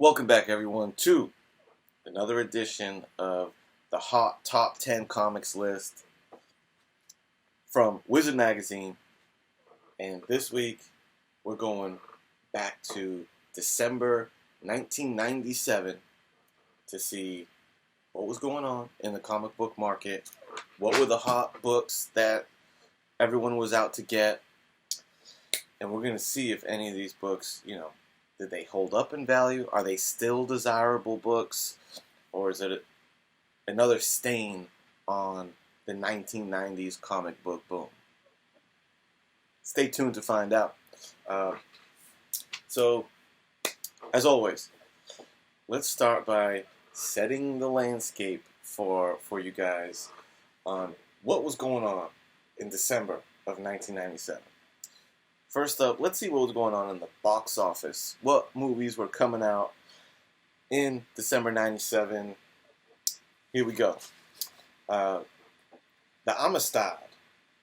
Welcome back, everyone, to another edition of the Hot Top 10 Comics list from Wizard Magazine. And this week, we're going back to December 1997 to see what was going on in the comic book market, what were the hot books that everyone was out to get, and we're going to see if any of these books, did they hold up in value? Are they still desirable books? Or is it another stain on the 1990s comic book boom? Stay tuned to find out. So, as always, let's start by setting the landscape for you guys on what was going on in December of 1997. First up, let's see what was going on in the box office. What movies were coming out in December 97? Here we go. The Amistad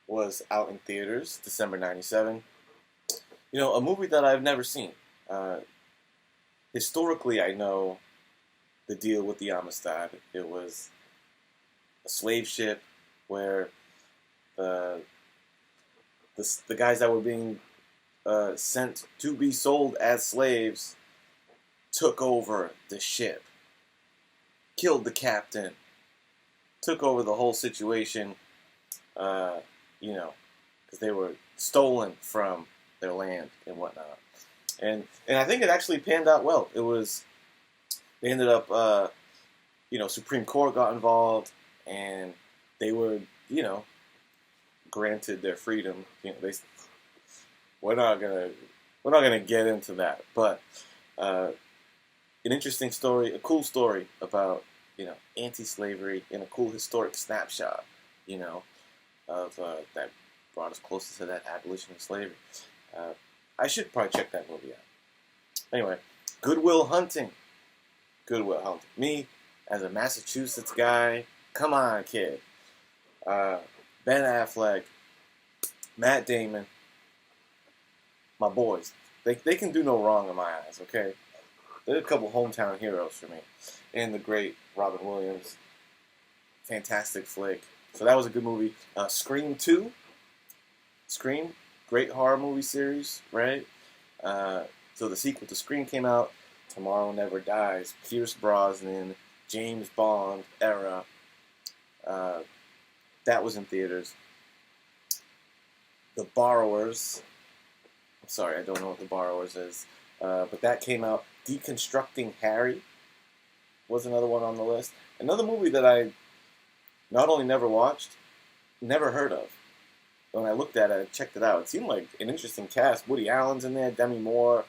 was out in theaters December 97. A movie that I've never seen. Historically, I know the deal with the Amistad. It was a slave ship where the guys that were being sent to be sold as slaves took over the ship, killed the captain, took over the whole situation, because they were stolen from their land and whatnot. And I think it actually panned out well. They ended up, Supreme Court got involved, and they were, granted their freedom. We're not gonna get into that, but an interesting story, a cool story about anti-slavery and a cool historic snapshot, of that brought us closer to that abolition of slavery. I should probably check that movie out. Anyway, Good Will Hunting. Me, as a Massachusetts guy, come on, kid. Ben Affleck, Matt Damon. My boys, they can do no wrong in my eyes, okay? They're a couple hometown heroes for me. And the great Robin Williams. Fantastic flick. So that was a good movie. Scream 2. Scream, great horror movie series, right? So the sequel to Scream came out. Tomorrow Never Dies. Pierce Brosnan, James Bond era. That was in theaters. The Borrowers. Sorry, I don't know what The Borrowers is. But that came out. Deconstructing Harry was another one on the list. Another movie that I not only never watched, never heard of. When I looked at it, I checked it out. It seemed like an interesting cast. Woody Allen's in there, Demi Moore.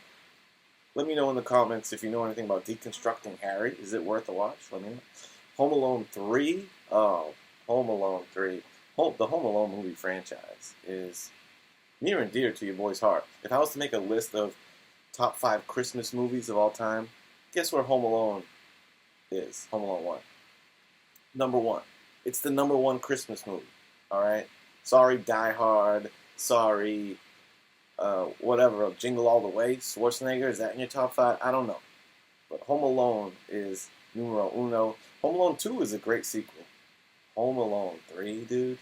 Let me know in the comments if you know anything about Deconstructing Harry. Is it worth a watch? Let me know. Home Alone 3. Oh, Home Alone 3. The Home Alone movie franchise is near and dear to your boy's heart. If I was to make a list of top 5 Christmas movies of all time, guess where Home Alone is? Home Alone 1. Number 1. It's the number 1 Christmas movie. Alright? Sorry, Die Hard. Sorry, whatever. Jingle All the Way. Schwarzenegger, is that in your top 5? I don't know. But Home Alone is numero uno. Home Alone 2 is a great sequel. Home Alone 3, dude.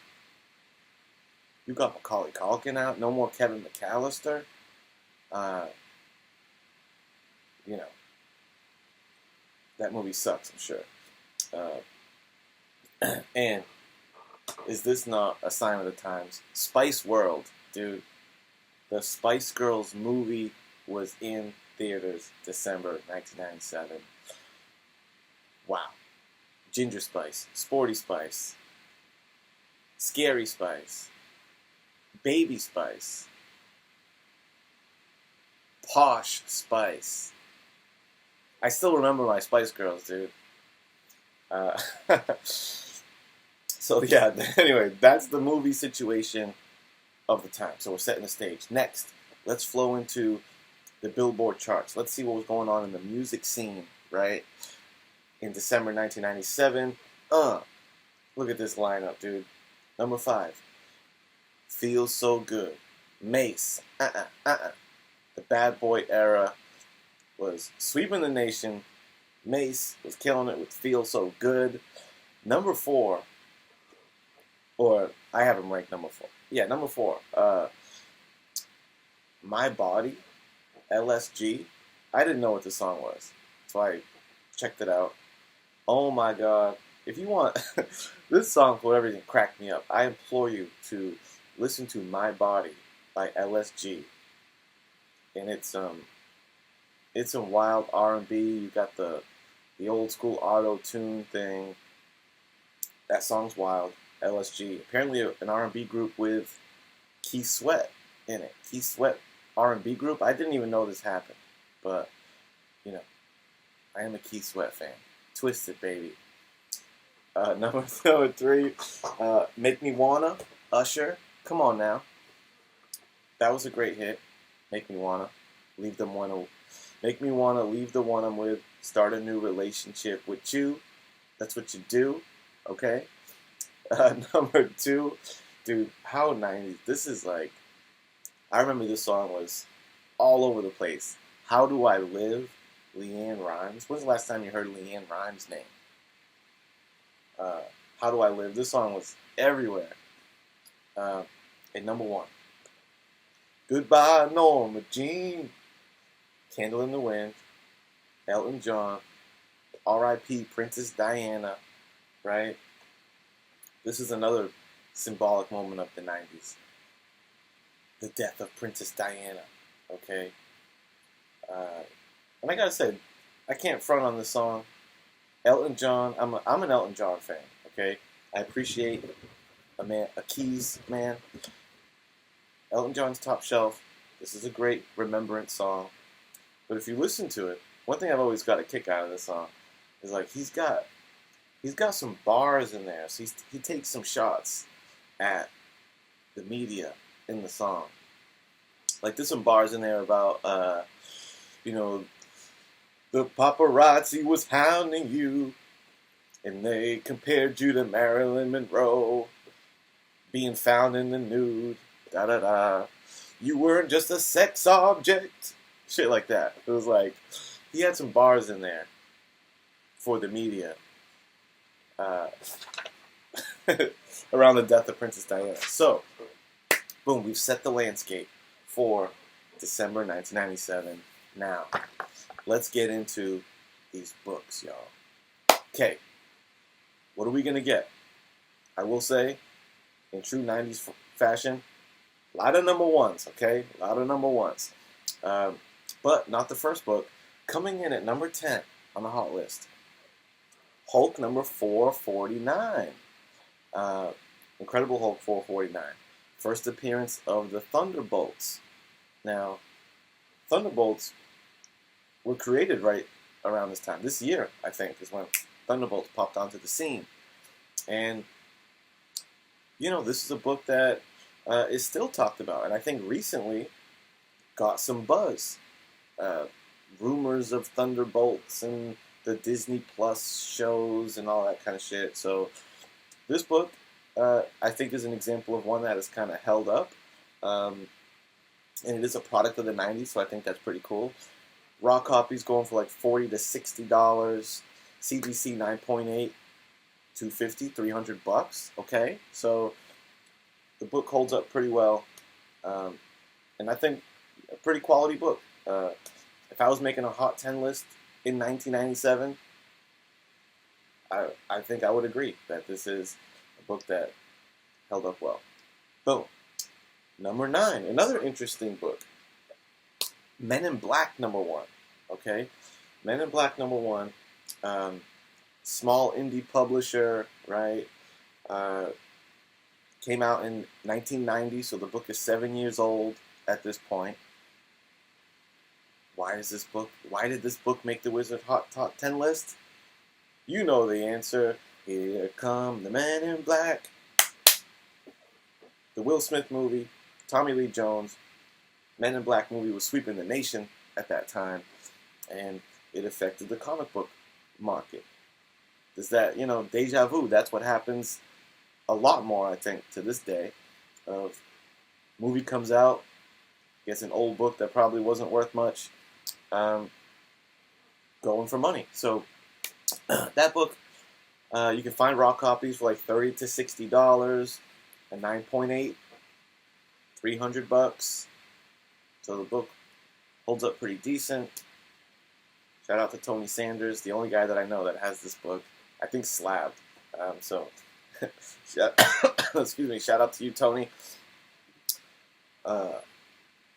You got Macaulay Culkin out. No more Kevin McAllister. That movie sucks, I'm sure. And is this not a sign of the times? Spice World, dude. The Spice Girls movie was in theaters December 1997. Wow. Ginger Spice, Sporty Spice, Scary Spice, Baby Spice, Posh Spice. I still remember my Spice Girls, dude. So yeah, anyway, that's the movie situation of the time. So we're setting the stage. Next, let's flow into the Billboard Charts. Let's see what was going on in the music scene, right? In December 1997. Look at this lineup, dude. Number 5, Feels So Good. Mace. The Bad Boy era. was sweeping the nation. Mace was killing it with Feel So Good. Number 4, or I have him ranked number 4. Yeah, number 4. My Body, LSG. I didn't know what the song was, so I checked it out. Oh my God. If you want, this song, for whatever reason, cracked me up. I implore you to listen to My Body by LSG. And it's some wild R&B. You got the old school auto-tune thing. That song's wild. LSG. Apparently an R&B group with Keith Sweat in it. Keith Sweat R&B group. I didn't even know this happened. But, you know, I am a Keith Sweat fan. Twisted, baby. Number 3, Make Me Wanna, Usher. Come on now. That was a great hit. Make Me Wanna. Leave the one I'm with. Start a new relationship with you. That's what you do. Okay? Number 2, dude, how 90s. This is like, I remember this song was all over the place. How Do I Live? LeAnn Rimes. When's the last time you heard LeAnn Rimes' name? How Do I Live? This song was everywhere. At number 1. Goodbye, Norma Jean. Candle in the Wind. Elton John. R.I.P. Princess Diana. Right? This is another symbolic moment of the 90s. The death of Princess Diana. Okay? And I gotta say, I can't front on this song. Elton John, I'm an Elton John fan, okay? I appreciate a keys man. Elton John's top shelf. This is a great remembrance song. But if you listen to it, one thing I've always got a kick out of this song is like he's got some bars in there. So he takes some shots at the media in the song. Like there's some bars in there about the paparazzi was hounding you, and they compared you to Marilyn Monroe, being found in the nude, da-da-da. You weren't just a sex object. Shit like that. It was like, he had some bars in there for the media around the death of Princess Diana. So, boom, we've set the landscape for December 1997. Now, let's get into these books, y'all. Okay, what are we going to get? I will say, in true 90s fashion, a lot of number ones, okay? A lot of number ones. But not the first book. Coming in at number 10 on the hot list, Hulk number 449. Incredible Hulk 449. First appearance of the Thunderbolts. Now, Thunderbolts were created right around this time. This year, I think, is when Thunderbolts popped onto the scene. And, this is a book that is still talked about. And I think recently got some buzz. Rumors of Thunderbolts and the Disney Plus shows and all that kind of shit. So this book, I think, is an example of one that is kind of held up. And it is a product of the 90s, so I think that's pretty cool. Raw copies going for like $40 to $60. CGC 9.8, $250, $300. Okay, so the book holds up pretty well, and I think a pretty quality book. If I was making a hot 10 list in 1997, I think I would agree that this is a book that held up well. Boom. Number 9, another interesting book. Men in Black number 1. Okay, Men in Black number 1. Small indie publisher, right? Came out in 1990, so the book is 7 years old at this point. Why did this book make the Wizard Hot Top 10 list? You know the answer. Here come the Men in Black. The Will Smith movie, Tommy Lee Jones, Men in Black movie was sweeping the nation at that time, and it affected the comic book market. Is that, deja vu? That's what happens a lot more, I think, to this day. Of movie comes out, gets an old book that probably wasn't worth much, going for money. So that book, you can find raw copies for like $30 to $60, a 9.8, $300. So the book holds up pretty decent. Shout out to Tony Sanders, the only guy that I know that has this book. I think slabbed. So, excuse me. Shout out to you, Tony.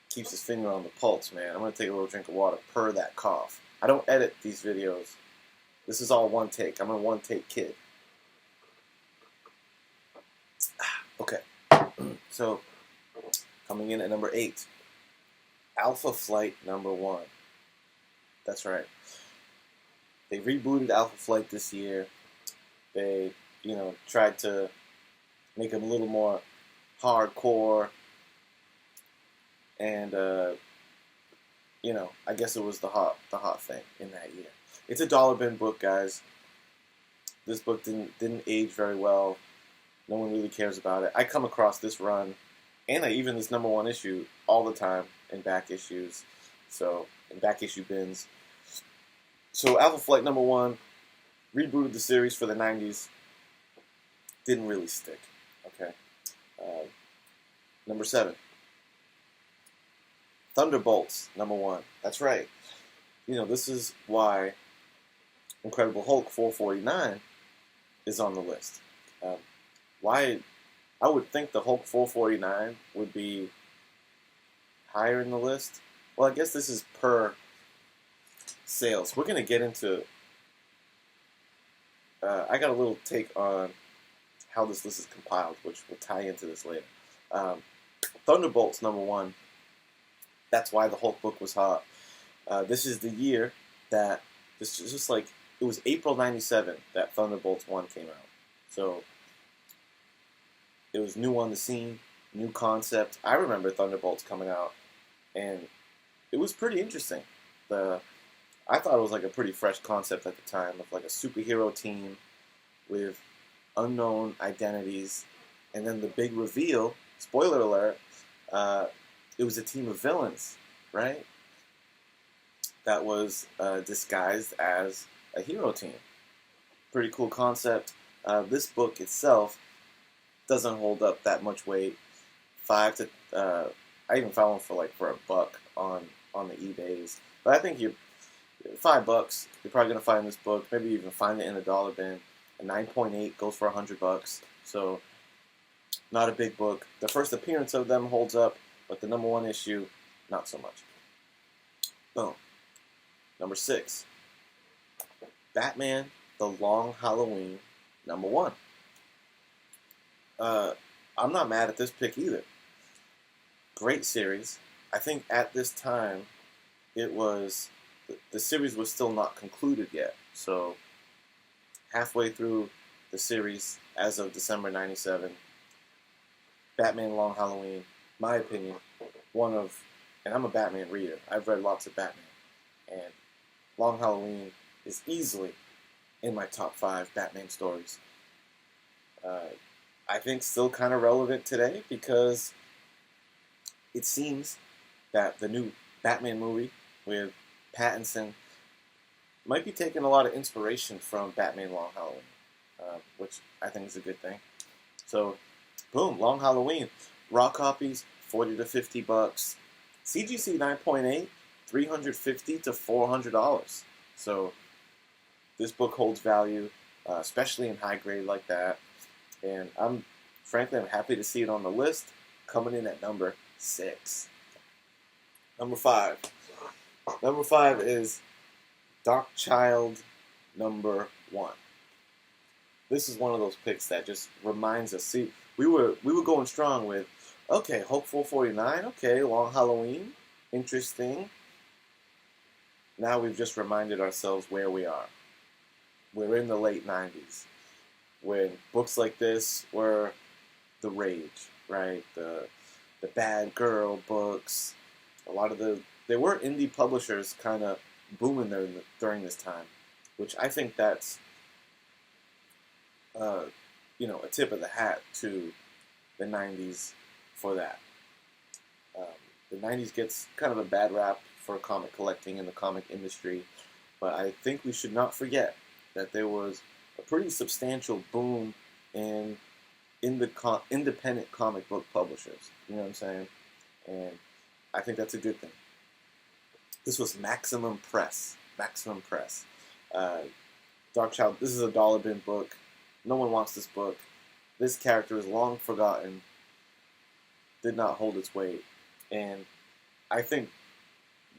Keeps his finger on the pulse, man. I'm gonna take a little drink of water per that cough. I don't edit these videos. This is all one take. I'm a one-take kid. Okay. So, coming in at number 8, Alpha Flight #1. That's right. They rebooted Alpha Flight this year. They, tried to make them a little more hardcore. And, I guess it was the hot thing in that year. It's a dollar bin book, guys. This book didn't age very well. No one really cares about it. I come across this run, and even this #1 issue all the time in back issues. So, in back issue bins. So, Alpha Flight #1 rebooted the series for the 90s. Didn't really stick. Okay. Number 7. Thunderbolts #1. That's right. This is why Incredible Hulk 449 is on the list. Why? I would think the Hulk 449 would be higher in the list. Well, I guess this is per sales. We're going to get into... I got a little take on how this list is compiled, which will tie into this later. Thunderbolts #1. That's why the Hulk book was hot. This is the year that... This is just like... It was April 97 that Thunderbolts 1 came out. So... It was new on the scene, new concept. I remember Thunderbolts coming out, and it was pretty interesting. I thought it was like a pretty fresh concept at the time of like a superhero team with unknown identities, and then the big reveal, spoiler alert, it was a team of villains, right? That was disguised as a hero team. Pretty cool concept. This book itself doesn't hold up that much weight. I even found one for $1 on the eBays. But I think $5, you're probably gonna find this book. Maybe even find it in a dollar bin. A 9.8 goes for $100. So not a big book. The first appearance of them holds up, but the #1 issue, not so much. Boom. Number 6. Batman: The Long Halloween #1. I'm not mad at this pick either. Great series. I think at this time, the series was still not concluded yet. So, halfway through the series, as of December 97, Batman: Long Halloween, my opinion, and I'm a Batman reader. I've read lots of Batman. And Long Halloween is easily in my top 5 Batman stories. I think still kind of relevant today because it seems that the new Batman movie with Pattinson might be taking a lot of inspiration from Batman: Long Halloween, which I think is a good thing. So, boom, Long Halloween. Raw copies, $40 to $50. CGC 9.8, $350 to $400. So, this book holds value, especially in high grade like that. And I'm happy to see it on the list, coming in at number 6. Number 5. Number 5 is Darkchild #1. This is one of those picks that just reminds us. See, we were going strong with, okay, Hulk 449, okay, Long Halloween, interesting. Now we've just reminded ourselves where we are. We're in the late 90s. When books like this were the rage, right? The bad girl books. There were indie publishers kind of booming there during this time, which I think that's, a tip of the hat to the 90s for that. The 90s gets kind of a bad rap for comic collecting in the comic industry, But I think we should not forget that there was a pretty substantial boom in independent comic book publishers. You know what I'm saying? And I think that's a good thing. This was Maximum Press. Maximum Press. Darkchild, this is a dollar bin book. No one wants this book. This character is long forgotten. Did not hold its weight. And I think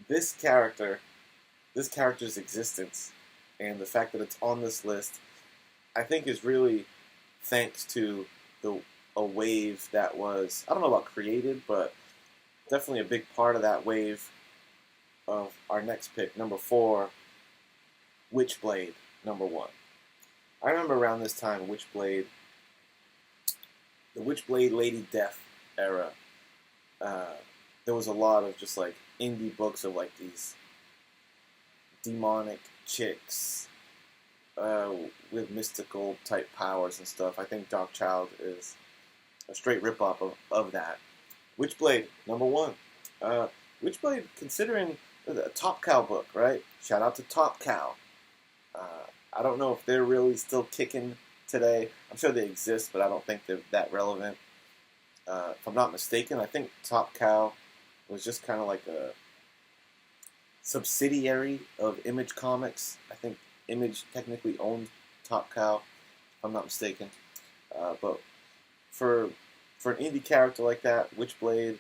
this character's existence and the fact that it's on this list, I think is really thanks to a wave that was, I don't know about created, but definitely a big part of that wave of our next pick, number 4, Witchblade, number 1. I remember around this time, the Witchblade Lady Death era, there was a lot of just like indie books of like these demonic chicks with mystical type powers and stuff. I think Darkchild is a straight ripoff of that. Witchblade, number 1. Witchblade, considering a Top Cow book, right? Shout out to Top Cow. I don't know if they're really still kicking today. I'm sure they exist, but I don't think they're that relevant. If I'm not mistaken, I think Top Cow was just kind of like a subsidiary of Image Comics. I think Image technically owned Top Cow, if I'm not mistaken. But for an indie character like that, Witchblade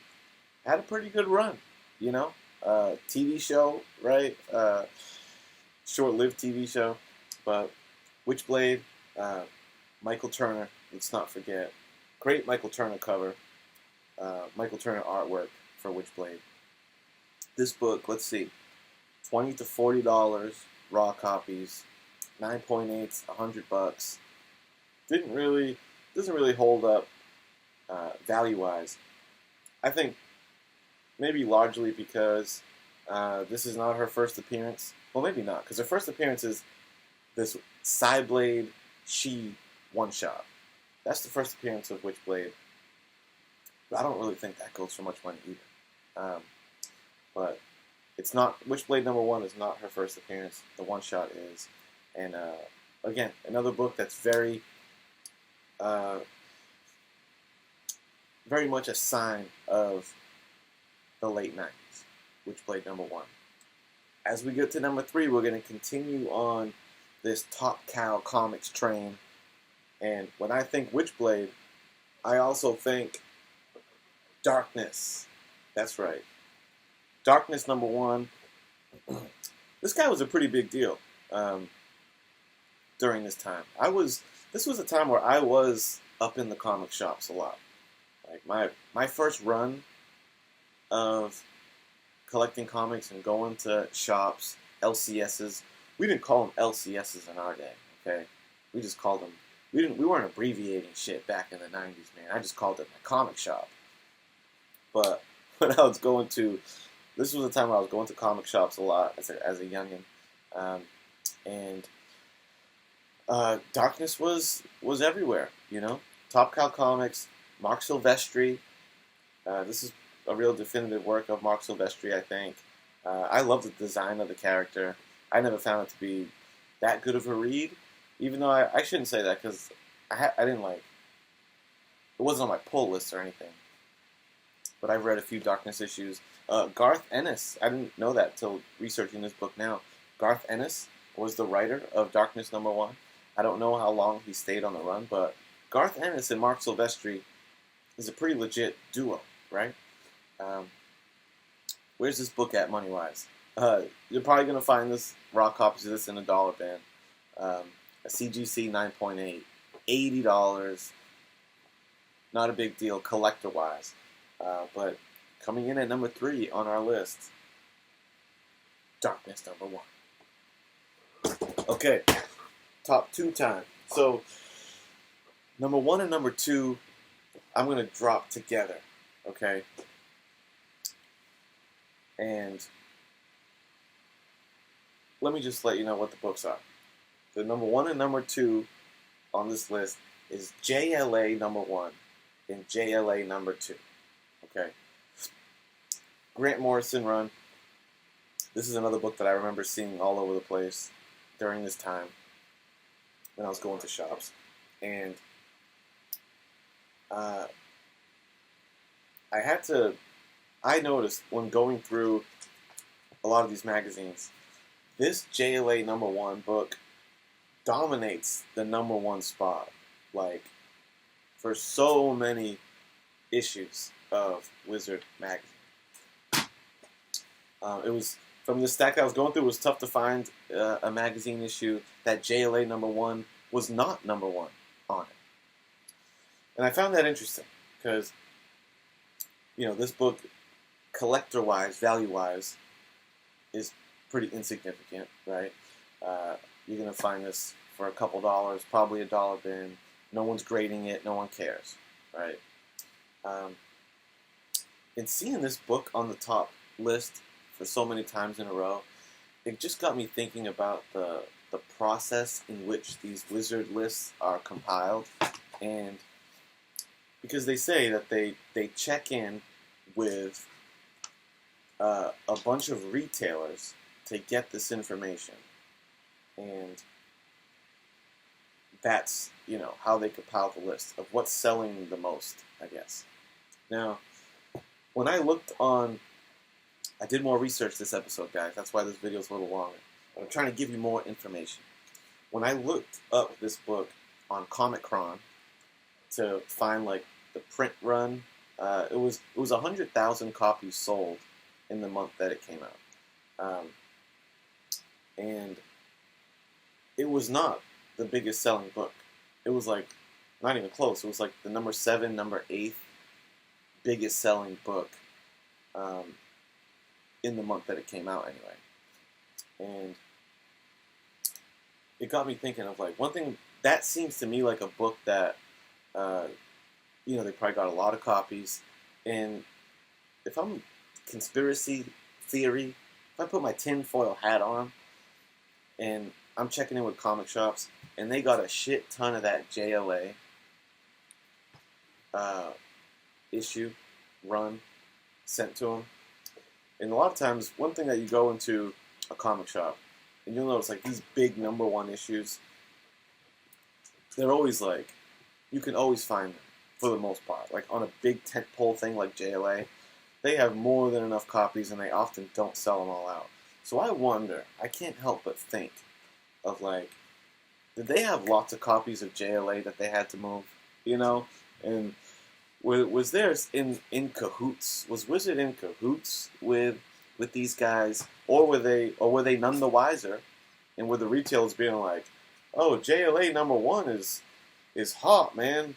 had a pretty good run, you know? TV show, right? Short-lived TV show. But Witchblade, Michael Turner, let's not forget. Great Michael Turner cover. Michael Turner artwork for Witchblade. This book, let's see, $20 to $40 raw copies, 9.8s, $100. Doesn't really hold up value-wise. I think maybe largely because this is not her first appearance. Well, maybe not, because her first appearance is this Psyblade She one-shot. That's the first appearance of Witchblade. But I don't really think that goes for much money either. But it's not, Witchblade number 1 is not her first appearance. The one-shot is. And again, another book that's very much a sign of the late 90s. Witchblade number 1. As we get to number 3, we're going to continue on this Top Cow Comics train. And when I think Witchblade, I also think Darkness. That's right. Darkness number 1. This guy was a pretty big deal during this time. This was a time where I was up in the comic shops a lot. Like my first run of collecting comics and going to shops, LCSs. We didn't call them LCSs in our day, okay? We just called them, we weren't abbreviating shit back in the 90s, man. I just called it my comic shop. But when I was going to, this was a time when I was going to comic shops a lot as a youngin'. And Darkness was everywhere, you know? Top Cow Comics, Mark Silvestri. This is a real definitive work of Mark Silvestri, I think. I love the design of the character. I never found it to be that good of a read, even though I shouldn't say that because I didn't like, it wasn't on my pull list or anything. But I've read a few Darkness issues. Garth Ennis, I didn't know that till researching this book now. Garth Ennis was the writer of Darkness number 1. I don't know how long he stayed on the run, but Garth Ennis and Mark Silvestri is a pretty legit duo, right? Where's this book at money-wise? You're probably going to find this raw copies of this in a dollar bin. A CGC 9.8, $80. Not a big deal collector-wise. But coming in at number 3 on our list, Darkness number 1. Okay, top 2 time. So, number 1 and number 2, I'm going to drop together, okay? And let me just let you know what the books are. The number 1 and number 2 on this list is JLA number 1 and JLA number 2. Okay. Grant Morrison run. This is another book that I remember seeing all over the place during this time when I was going to shops. And I noticed when going through a lot of these magazines, this JLA #1 book dominates the #1 spot, like, for so many issues of Wizard magazine. It was, from the stack I was going through, it was tough to find a magazine issue that JLA #1 was not #1 on it. And I found that interesting because, you know, this book, collector-wise, value-wise, is pretty insignificant, right? You're going to find this for a couple dollars, probably a dollar bin. No one's grading it. No one cares, right? And seeing this book on the top list for so many times in a row, it just got me thinking about the process in which these Wizard lists are compiled. And because they say that they check in with a bunch of retailers to get this information, and that's, you know, how they compile the list of what's selling the most, I guess. Now, when I looked on, I did more research this episode, guys. That's why this video is a little longer. I'm trying to give you more information. When I looked up this book on Comic-Con to find, like, the print run, it was 100,000 copies sold in the month that it came out. And it was not the biggest selling book. It was, like, not even close. It was like the number 7, number 8 biggest selling book in the month that it came out anyway. And it got me thinking of, like, one thing that seems to me like a book that, you know, they probably got a lot of copies. And if I'm conspiracy theory, if I put my tinfoil hat on and I'm checking in with comic shops and they got a shit ton of that JLA issue run sent to them. And a lot of times, one thing that you go into a comic shop and you'll notice, like, these big #1 issues, they're always, like, you can always find them for the most part. Like, on a big tentpole thing like JLA, they have more than enough copies and they often don't sell them all out. So I wonder, I can't help but think of, like, did they have lots of copies of JLA that they had to move, you know? And was theirs in cahoots? Was Wizard in cahoots with these guys, or were they none the wiser? And were the retailers being like, "Oh, JLA #1 is hot, man.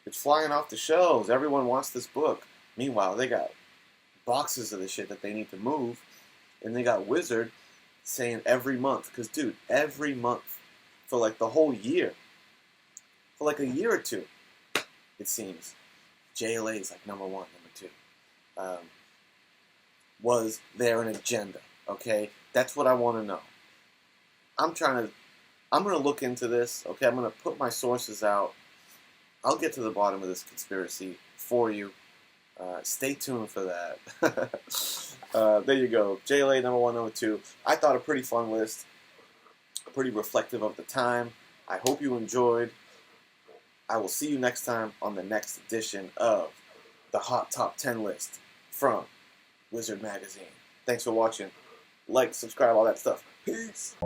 It's flying off the shelves. Everyone wants this book." Meanwhile, they got boxes of the shit that they need to move, and they got Wizard saying every month, because, dude, every month for, like, the whole year, for, like, a year or two, it seems, JLA is, like, #1, #2. Was there an agenda? Okay, that's what I want to know. I'm going to look into this. Okay, I'm going to put my sources out. I'll get to the bottom of this conspiracy for you. Stay tuned for that. There you go. JLA #1, #2. I thought a pretty fun list. Pretty reflective of the time. I hope you enjoyed. I will see you next time on the next edition of the Hot Top 10 list from Wizard Magazine. Thanks for watching. Like, subscribe, all that stuff. Peace.